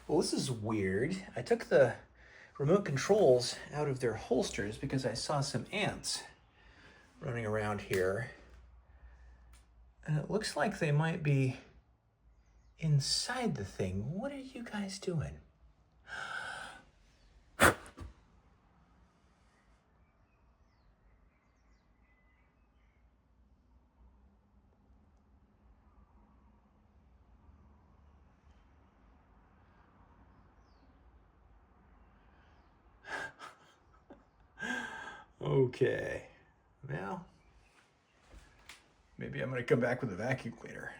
Well, this is weird. I took the remote controls out of their holsters because I saw some ants running around here. And it looks like they might be inside the thing. What are you guys doing? Okay, well, maybe I'm gonna come back with a vacuum cleaner.